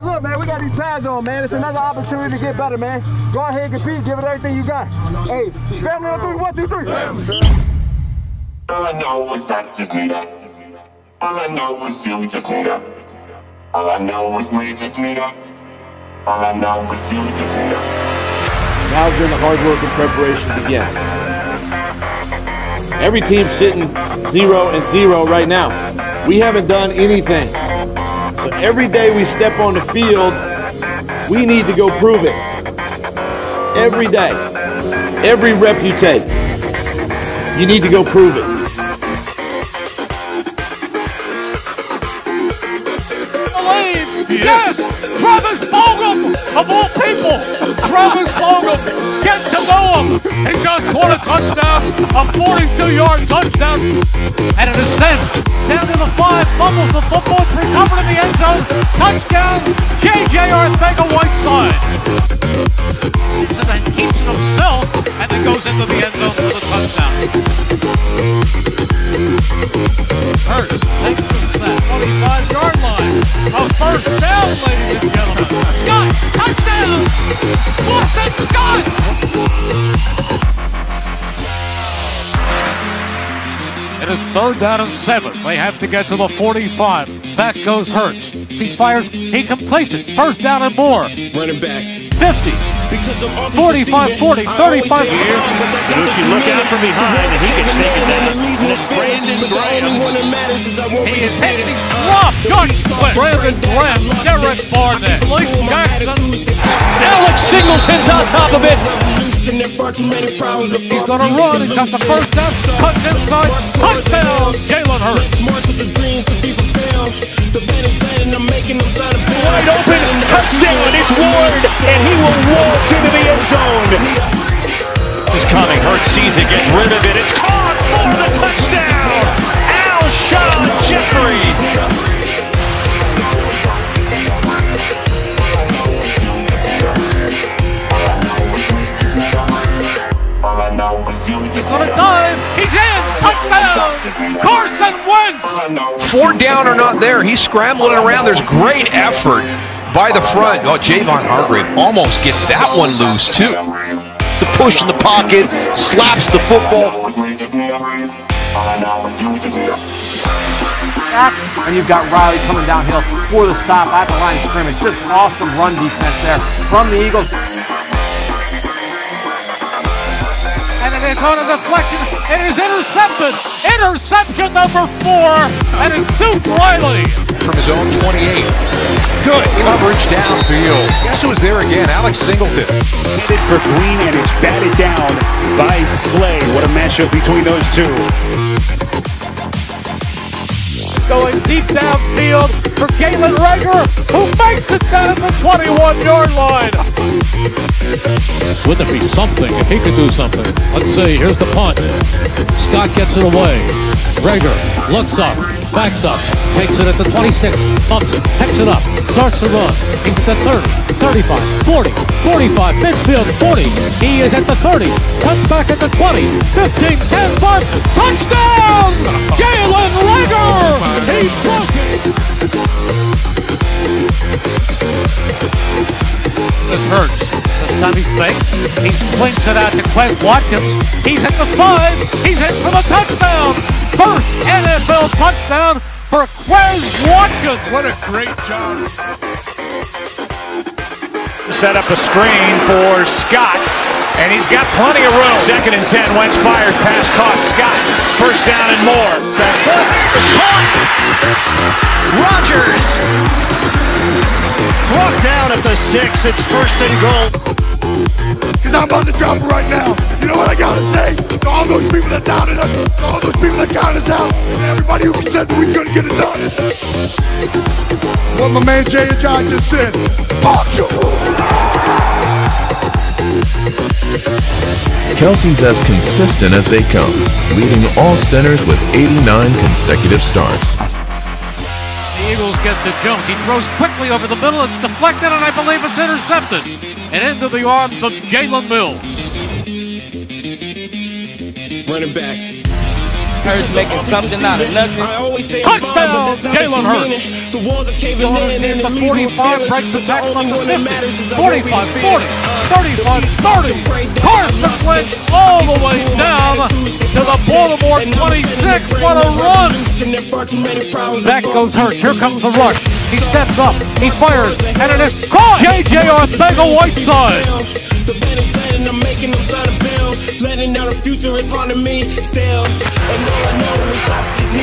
Look, man, we got these pads on, man. It's another opportunity to get better, man. Go ahead and compete. Give it everything you got. Hey, family on 3, 1, 2, 3. All I know is I just need up. All I know is you just need up. All I know is we just need up. All I know is you just need up. Now's when the hard work and preparation begins. Every team's sitting 0-0 right now. We haven't done anything. So every day we step on the field, we need to go prove it. Every day. Every rep you take, you need to go prove it. Yes! Travis Fulgham, of all people! Travis Fulgham, get to know him! He just scored a touchdown, a 42-yard touchdown, and an ascent down to the 5, fumbles the football, recovered in the end zone, touchdown, J.J. Arcega-Whiteside. So then keeps it himself, and then goes into the end zone for the touchdown. Hurts, takes the snap, 25-yard line, a first down, ladies and gentlemen. Scott, touchdown! Boston Scott! It is 3rd down and 7. They have to get to the 45. Back goes Hurts. He fires, he completes it. 1st down and more. Running back. 50. 45, 40, 35. Gucci, look out from behind, and he can take it down. And it's Brandon Graham. He is hit, he's dropped. Josh Sweat, Brandon Graham, Derek Barnett, Blake Jackson. Alex Singleton's on top of it. He's gonna run, he's got the 1st down, cuts inside, touchdown, Jalen Hurts. Wide open, touchdown, it's Ward, and he will walk into the end zone. Is coming, Hurts sees it, gets rid of it, it's caught for the touchdown! Alshon Jeffrey! He's gonna dive, he's in, touchdown, Carson Wentz! 4 down or not there, he's scrambling around, there's great effort by the front. Oh, Javon Hargrave almost gets that one loose too. The push in the pocket, slaps the football. And you've got Riley coming downhill for the stop at the line of scrimmage. Just awesome run defense there from the Eagles. And it is on a deflection. It is intercepted. Interception number 4. And it's Duke Riley. From his own 28. Good coverage downfield. Guess who's there again? Alex Singleton. Hit for Green, and it's batted down by Slay. What a matchup between those two. Going deep downfield for Galen Rager, who makes it down at the 21-yard line. Wouldn't it be something if he could do something? Let's see, here's the punt. Scott gets it away. Rager looks up, backs up, takes it at the 26, bumps it, picks it up, starts to run. He's at the 30, 35, 40, 45, midfield 40. He is at the 30, cuts back at the 20, 15, 10, 5, touchdown! Jalen Rager! He broke it! This hurts. This time he fakes. He swings it out to Quez Watkins. He's at the 5. He's in for the touchdown. First NFL touchdown for Quez Watkins. What a great job. Set up a screen for Scott, and he's got plenty of room. 2nd and 10, Wentz fires pass caught. Scott, 1st down and more. It's caught! Rodgers! Brought down at the 6, it's 1st and goal. Because I'm about to drop it right now. You know what I gotta say? To all those people that doubted us, to all those people that counted us out, and everybody who said that we couldn't get it done. What my man Jay and John just said. Fuck you! Kelsey's as consistent as they come, leading all centers with 89 consecutive starts. The Eagles get to Jones. He throws quickly over the middle. It's deflected, and I believe it's intercepted. And into the arms of Jalen Mills. Running back. Hurts making something out of nothing. Touchdown, Jalen Hurts. The walls are caving in and the it leaves me 45, breaks the fearless. back The on only the one that 50, matters is 45, 40, 35, 30. Carson went all the way down to the Baltimore 26. What a run! Back goes Hurts. Here comes the rush. He steps up. He fires. And it is caught. J.J. Arcega-Whiteside. The band is playing and I'm making them sign a bill. Letting out a future is haunting me still. And all I know is I just